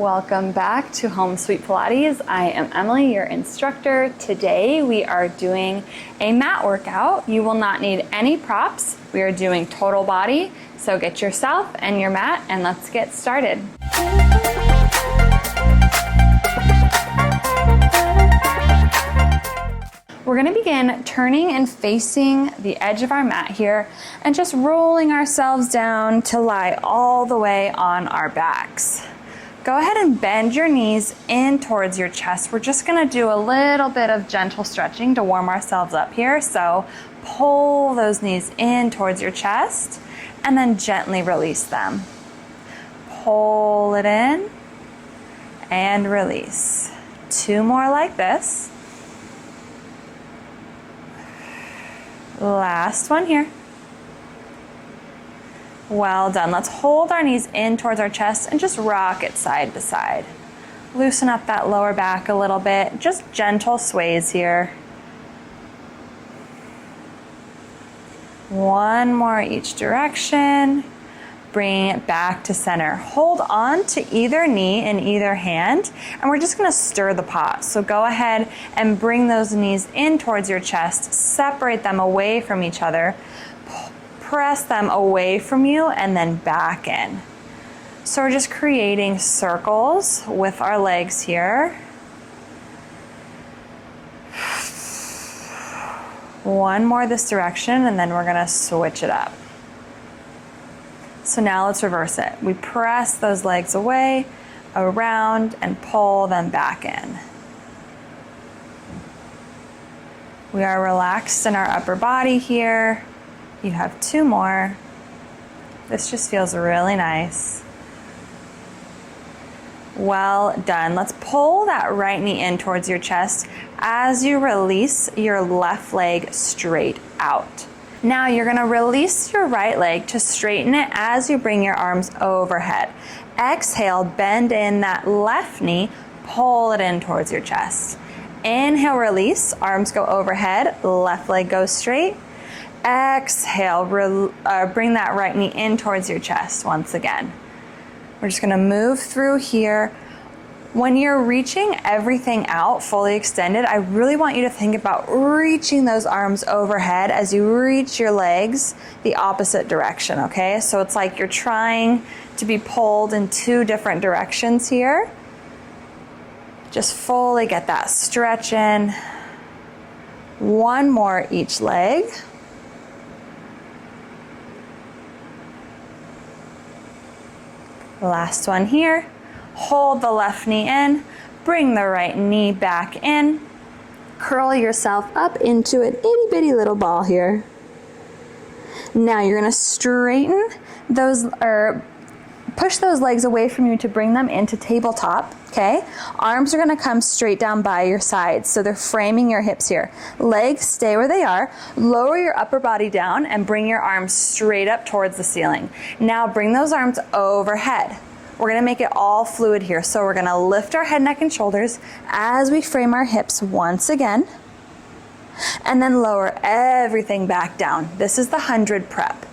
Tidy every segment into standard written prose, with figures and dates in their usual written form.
Welcome back to Home Sweet Pilates. I am Emily, your instructor. Today we are doing a mat workout. You will not need any props. We are doing total body. So get yourself and your mat and let's get started. We're going to begin turning and facing the edge of our mat here and just rolling ourselves down to lie all the way on our backs. Go ahead and bend your knees in towards your chest. We're just gonna do a little bit of gentle stretching to warm ourselves up here. So pull those knees in towards your chest and then gently release them. Pull it in and release. 2 more like this. Last one here. Well done. Let's hold our knees in towards our chest and just rock it side to side. Loosen up that lower back a little bit. Just gentle sways here. One more each direction. Bring it back to center. Hold on to either knee in either hand, and we're just going to stir the pot. So go ahead and bring those knees in towards your chest. Separate them away from each other. Press them away from you and then back in. So we're just creating circles with our legs here. One more this direction and then we're gonna switch it up. So now let's reverse it. We press those legs away, around, and pull them back in. We are relaxed in our upper body here. You have 2 more. This just feels really nice. Well done. Let's pull that right knee in towards your chest as you release your left leg straight out. Now you're gonna release your right leg to straighten it as you bring your arms overhead. Exhale, bend in that left knee, pull it in towards your chest. Inhale, release, arms go overhead, left leg goes straight. Exhale, bring that right knee in towards your chest once again. We're just gonna move through here. When you're reaching everything out fully extended, I really want you to think about reaching those arms overhead as you reach your legs the opposite direction, okay? So it's like you're trying to be pulled in 2 different directions here. Just fully get that stretch in. 1 more each leg. Last one here. Hold the left knee in, bring the right knee back in, curl yourself up into an itty bitty little ball here. Now you're gonna straighten those, or push those legs away from you to bring them into tabletop, okay? Arms are gonna come straight down by your sides, so they're framing your hips here. Legs stay where they are, lower your upper body down and bring your arms straight up towards the ceiling. Now bring those arms overhead. We're gonna make it all fluid here, so we're gonna lift our head, neck, and shoulders as we frame our hips once again, and then lower everything back down. This is the 100 prep.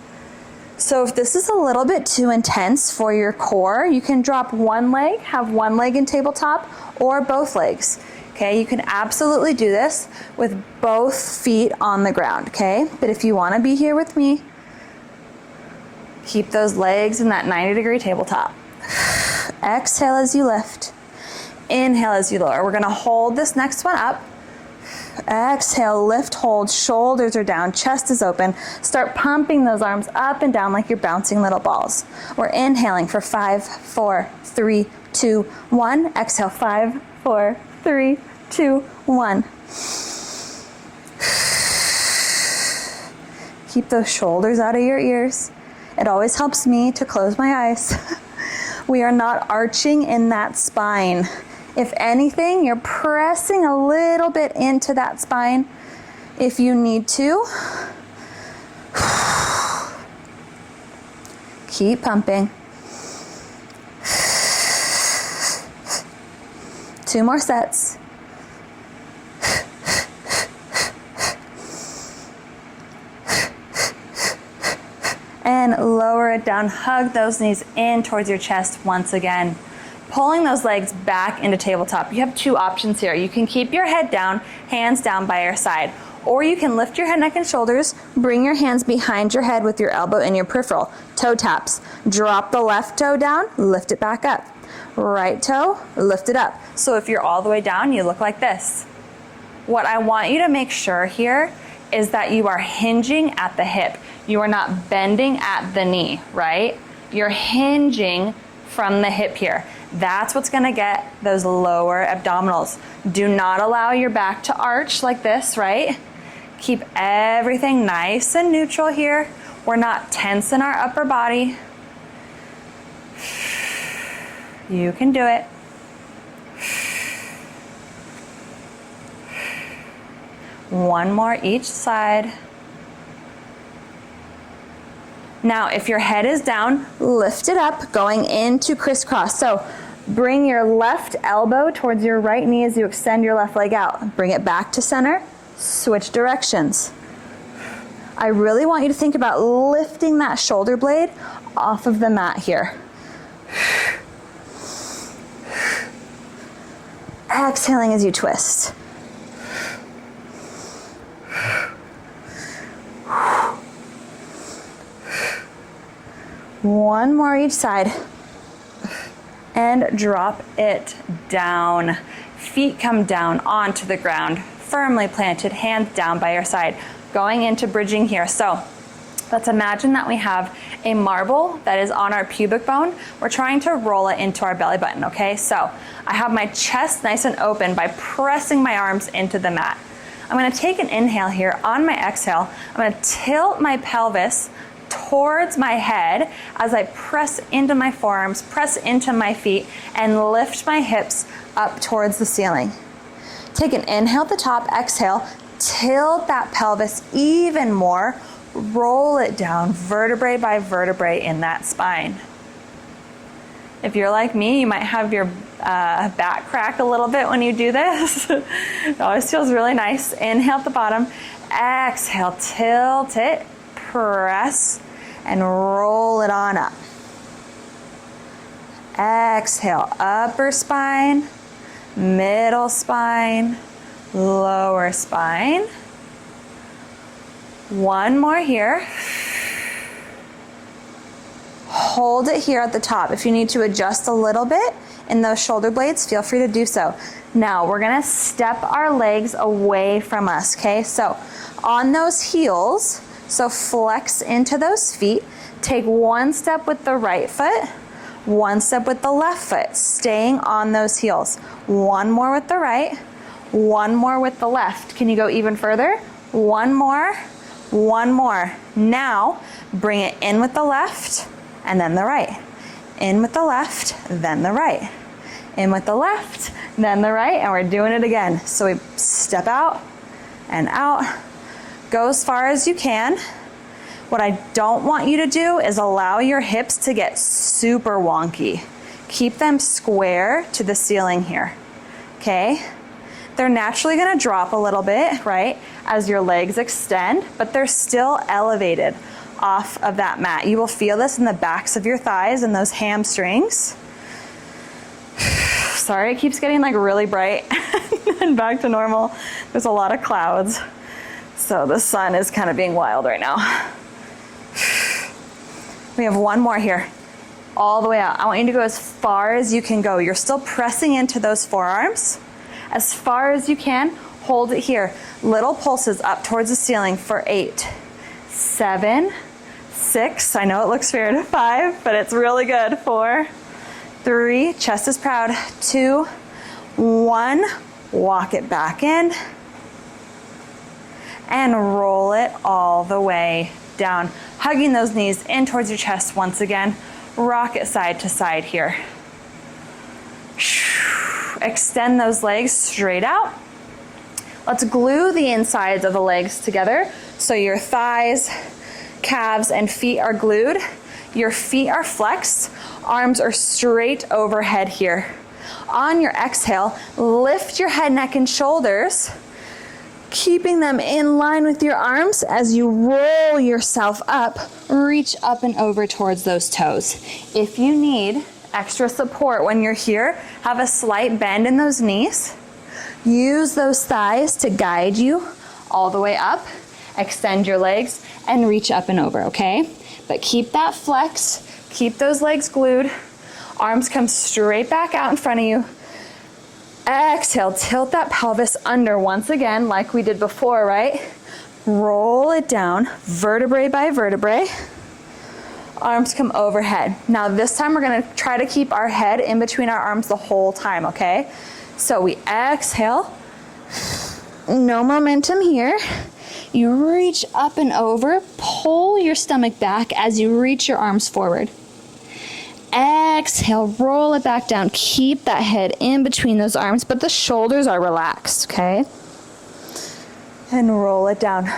So if this is a little bit too intense for your core, you can drop 1 leg, have 1 leg in tabletop, or both legs. Okay, you can absolutely do this with both feet on the ground, okay? But if you wanna be here with me, keep those legs in that 90-degree tabletop. Exhale as you lift. Inhale as you lower. We're gonna hold this next one up. Exhale, lift, hold, shoulders are down, chest is open. Start pumping those arms up and down like you're bouncing little balls. We're inhaling for 5, 4, 3, 2, 1. Exhale, 5, 4, 3, 2, 1. Keep those shoulders out of your ears. It always helps me to close my eyes. We are not arching in that spine. If anything, you're pressing a little bit into that spine if you need to. Keep pumping. 2 more sets. and lower it down. Hug those knees in towards your chest once again. Pulling those legs back into tabletop. You have two options here. You can keep your head down, hands down by your side, or you can lift your head, neck, and shoulders, bring your hands behind your head with your elbow in your peripheral. Toe taps. Drop the left toe down, lift it back up. Right toe, lift it up. So if you're all the way down, you look like this. What I want you to make sure here is that you are hinging at the hip. You are not bending at the knee, right? You're hinging from the hip here. That's what's gonna get those lower abdominals. Do not allow your back to arch like this, right? Keep everything nice and neutral here. We're not tense in our upper body. You can do it. One more each side. Now, if your head is down, lift it up, going into crisscross. So bring your left elbow towards your right knee as you extend your left leg out. Bring it back to center, switch directions. I really want you to think about lifting that shoulder blade off of the mat here. Exhaling as you twist. One more each side. And drop it down. Feet come down onto the ground, firmly planted, hands down by your side. Going into bridging here. So let's imagine that we have a marble that is on our pubic bone. We're trying to roll it into our belly button, okay? So I have my chest nice and open by pressing my arms into the mat. I'm gonna take an inhale here. On my exhale, I'm gonna tilt my pelvis towards my head as I press into my forearms, press into my feet, and lift my hips up towards the ceiling. Take an inhale at the top, exhale, tilt that pelvis even more, roll it down vertebrae by vertebrae in that spine. If you're like me, you might have your back crack a little bit when you do this. It always feels really nice. Inhale at the bottom, exhale, tilt it, press, and roll it on up. Exhale, upper spine, middle spine, lower spine. One more here. Hold it here at the top. If you need to adjust a little bit in those shoulder blades, feel free to do so. Now we're gonna step our legs away from us, okay? So on those heels, so flex into those feet. Take one step with the right foot, one step with the left foot, staying on those heels. One more with the right, one more with the left. Can you go even further? One more, one more. Now, bring it in with the left and then the right. In with the left, then the right. In with the left, then the right, and we're doing it again. So we step out and out. Go as far as you can. What I don't want you to do is allow your hips to get super wonky. Keep them square to the ceiling here, okay? They're naturally gonna drop a little bit, right, as your legs extend, but they're still elevated off of that mat. You will feel this in the backs of your thighs and those hamstrings. Sorry, it keeps getting like really bright and back to normal. There's a lot of clouds. So the sun is kind of being wild right now. We have one more here. All the way out. I want you to go as far as you can go. You're still pressing into those forearms. As far as you can, hold it here. Little pulses up towards the ceiling for 8, 7, 6. I know it looks weird. 5, but it's really good. 4, 3, chest is proud. 2, 1. Walk it back in. And roll it all the way down. Hugging those knees in towards your chest once again. Rock it side to side here. Extend those legs straight out. Let's glue the insides of the legs together. So your thighs, calves, and feet are glued. Your feet are flexed. Arms are straight overhead here. On your exhale, lift your head, neck, and shoulders, keeping them in line with your arms as you roll yourself up. Reach up and over towards those toes. If you need extra support when you're here. Have a slight bend in those knees. Use those thighs to guide you all the way up. Extend your legs and reach up and over, okay? But keep that flex, keep those legs glued. Arms come straight back out in front of you. Exhale, tilt that pelvis under once again, like we did before, right? Roll it down, vertebrae by vertebrae. Arms come overhead. Now this time we're gonna try to keep our head in between our arms the whole time, okay? So we exhale, no momentum here. You reach up and over, pull your stomach back as you reach your arms forward. Exhale, roll it back down. Keep that head in between those arms, but the shoulders are relaxed, okay? And roll it down.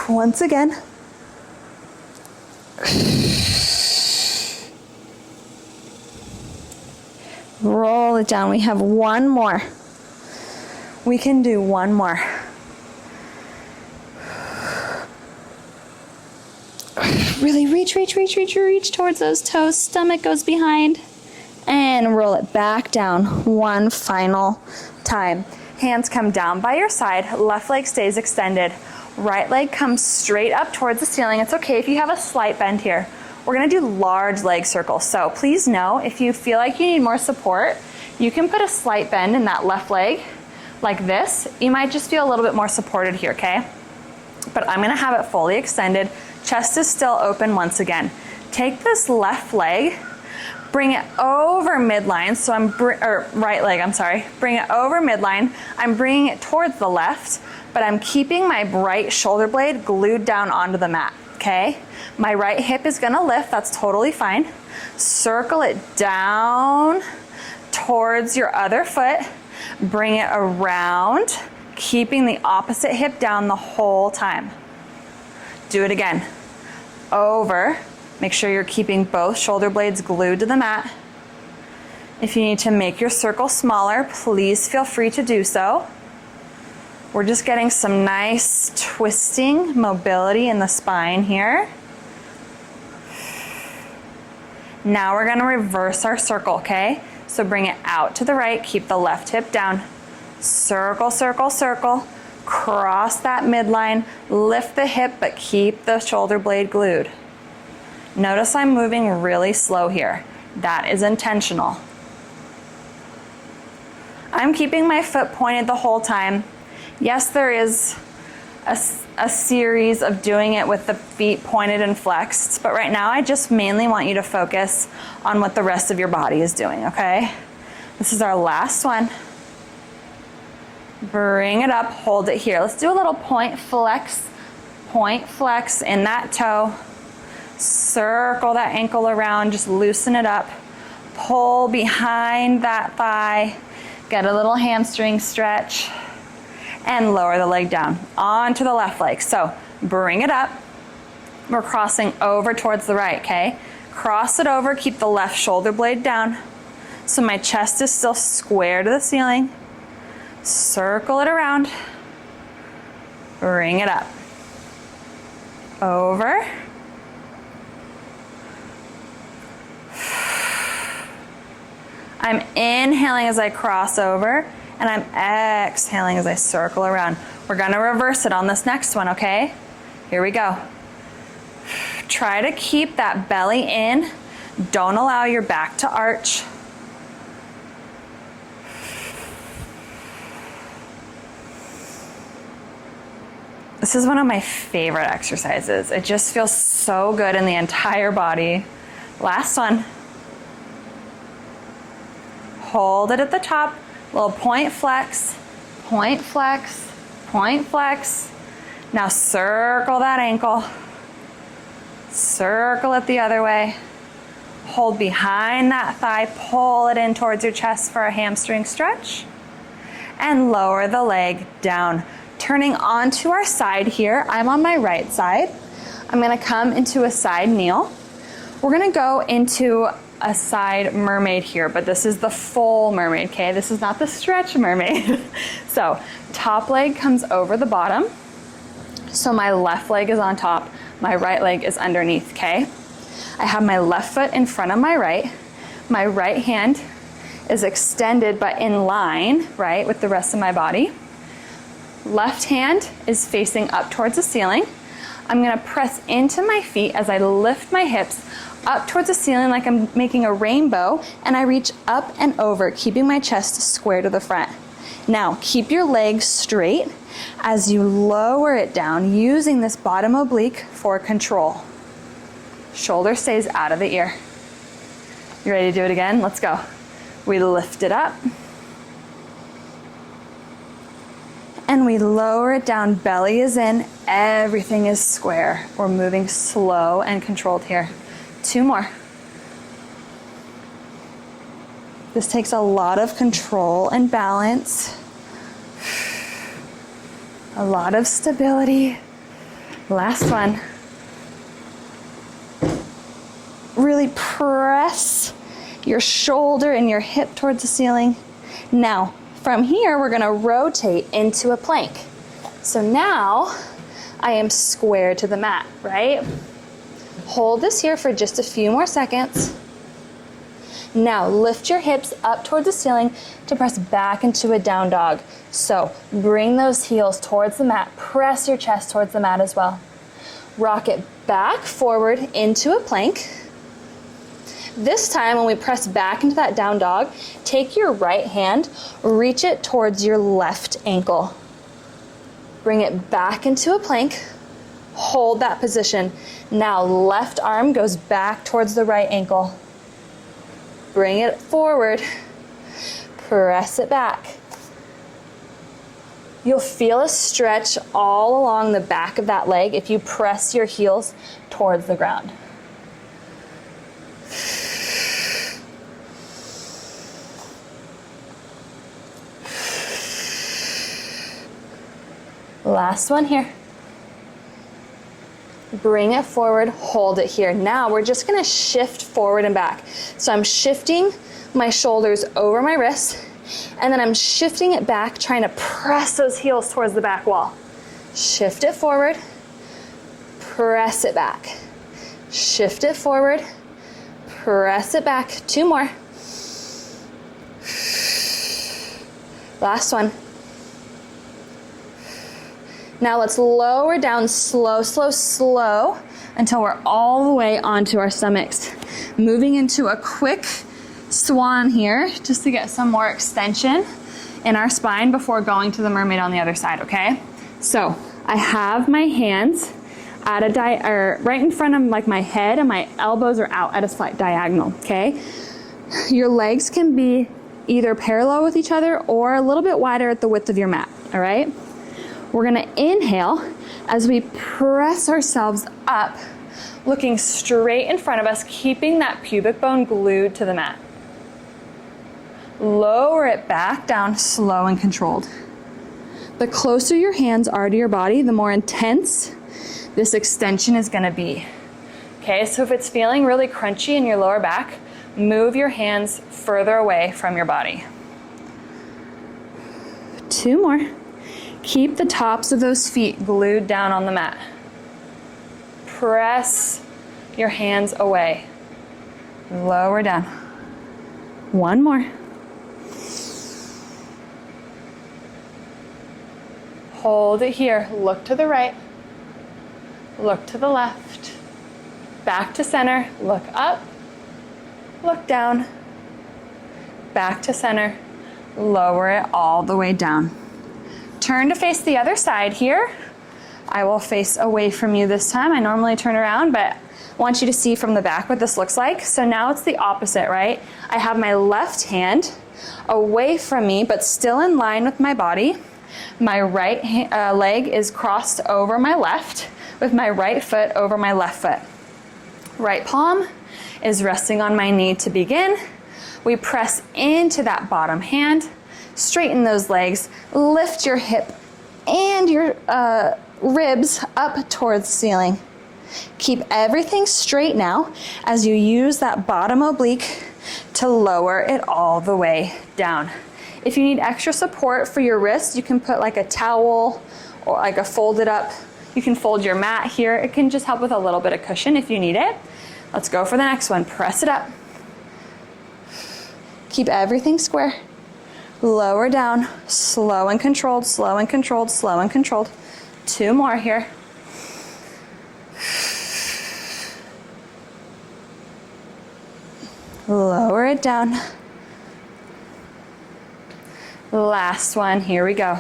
Once again. Roll it down. We have one more. We can do one more. Really reach towards those toes. Stomach goes behind. And roll it back down one final time. Hands come down by your side. Left leg stays extended. Right leg comes straight up towards the ceiling. It's okay if you have a slight bend here. We're gonna do large leg circles. So please know, if you feel like you need more support, you can put a slight bend in that left leg like this. You might just feel a little bit more supported here, okay? But I'm gonna have it fully extended. Chest is still open once again. Take this left leg, bring it over midline. So right leg, I'm sorry. Bring it over midline. I'm bringing it towards the left, but I'm keeping my right shoulder blade glued down onto the mat, okay? My right hip is gonna lift, that's totally fine. Circle it down towards your other foot. Bring it around, keeping the opposite hip down the whole time. Do it again. Over. Make sure you're keeping both shoulder blades glued to the mat. If you need to make your circle smaller, please feel free to do so. We're just getting some nice twisting mobility in the spine here. Now we're gonna reverse our circle, okay? So bring it out to the right, keep the left hip down. Circle, circle, circle. Cross that midline, lift the hip, but keep the shoulder blade glued. Notice I'm moving really slow here. That is intentional. I'm keeping my foot pointed the whole time. Yes, there is a series of doing it with the feet pointed and flexed, but right now I just mainly want you to focus on what the rest of your body is doing, okay? This is our last one. Bring it up, hold it here. Let's do a little point flex in that toe. Circle that ankle around, just loosen it up. Pull behind that thigh. Get a little hamstring stretch. And lower the leg down onto the left leg. So bring it up. We're crossing over towards the right, okay? Cross it over, keep the left shoulder blade down. So my chest is still square to the ceiling. Circle it around. Bring it up. Over. I'm inhaling as I cross over, and I'm exhaling as I circle around. We're gonna reverse it on this next one, okay? Here we go. Try to keep that belly in. Don't allow your back to arch. This is one of my favorite exercises. It just feels so good in the entire body. Last one. Hold it at the top. Little point flex, point flex, point flex. Now circle that ankle. Circle it the other way. Hold behind that thigh. Pull it in towards your chest for a hamstring stretch. And lower the leg down. Turning onto our side here. I'm on my right side. I'm gonna come into a side kneel. We're gonna go into a side mermaid here, but this is the full mermaid, okay? This is not the stretch mermaid. So top leg comes over the bottom. So my left leg is on top, my right leg is underneath, okay? I have my left foot in front of my right. My right hand is extended but in line, right, with the rest of my body. Left hand is facing up towards the ceiling. I'm gonna press into my feet as I lift my hips up towards the ceiling like I'm making a rainbow, and I reach up and over, keeping my chest square to the front. Now, keep your legs straight as you lower it down, using this bottom oblique for control. Shoulder stays out of the ear. You ready to do it again? Let's go. We lift it up. And we lower it down, belly is in, everything is square. We're moving slow and controlled here. 2 more. This takes a lot of control and balance. A lot of stability. Last one. Really press your shoulder and your hip towards the ceiling. Now, from here, we're gonna rotate into a plank. So now, I am square to the mat, right? Hold this here for just a few more seconds. Now, lift your hips up towards the ceiling to press back into a down dog. So, bring those heels towards the mat. Press your chest towards the mat as well. Rock it back forward into a plank. This time, when we press back into that down dog, take your right hand, reach it towards your left ankle. Bring it back into a plank. Hold that position. Now, left arm goes back towards the right ankle. Bring it forward. Press it back. You'll feel a stretch all along the back of that leg if you press your heels towards the ground. Last one here. Bring it forward, hold it here. Now we're just gonna shift forward and back. So I'm shifting my shoulders over my wrists, and then I'm shifting it back, trying to press those heels towards the back wall. Shift it forward, press it back. Shift it forward, press it back. 2 more. Last one. Now let's lower down slow, slow, slow until we're all the way onto our stomachs. Moving into a quick swan here, just to get some more extension in our spine before going to the mermaid on the other side, okay? So I have my hands at a right in front of like my head, and my elbows are out at a slight diagonal, okay? Your legs can be either parallel with each other or a little bit wider at the width of your mat, all right? We're gonna inhale as we press ourselves up, looking straight in front of us, keeping that pubic bone glued to the mat. Lower it back down, slow and controlled. The closer your hands are to your body, the more intense this extension is gonna be. Okay, so if it's feeling really crunchy in your lower back, move your hands further away from your body. 2 more. Keep the tops of those feet glued down on the mat. Press your hands away. Lower down. 1 more. Hold it here. Look to the right. Look to the left. Back to center. Look up. Look down. Back to center. Lower it all the way down. Turn to face the other side here. I will face away from you this time. I normally turn around, but I want you to see from the back what this looks like. So now it's the opposite, right? I have my left hand away from me, but still in line with my body. My right leg is crossed over my left, with my right foot over my left foot. Right palm is resting on my knee to begin. We press into that bottom hand. Straighten those legs, lift your hip and your ribs up towards the ceiling. Keep everything straight now as you use that bottom oblique to lower it all the way down. If you need extra support for your wrists, you can put like a towel or like a folded up, you can fold your mat here. It can just help with a little bit of cushion if you need it. Let's go for the next one. Press it up. Keep everything square. Lower down, slow and controlled, slow and controlled, slow and controlled. 2 more here. Lower it down. Last one, here we go.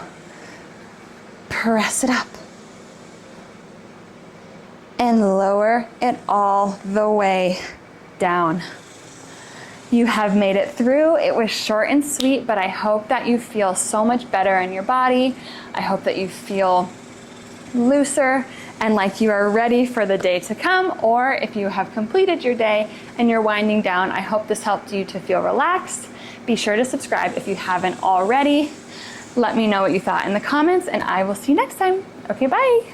Press it up. And lower it all the way down. You have made it through. It was short and sweet, but I hope that you feel so much better in your body. I hope that you feel looser and like you are ready for the day to come, or if you have completed your day and you're winding down, I hope this helped you to feel relaxed. Be sure to subscribe if you haven't already. Let me know what you thought in the comments, and I will see you next time. Okay, bye.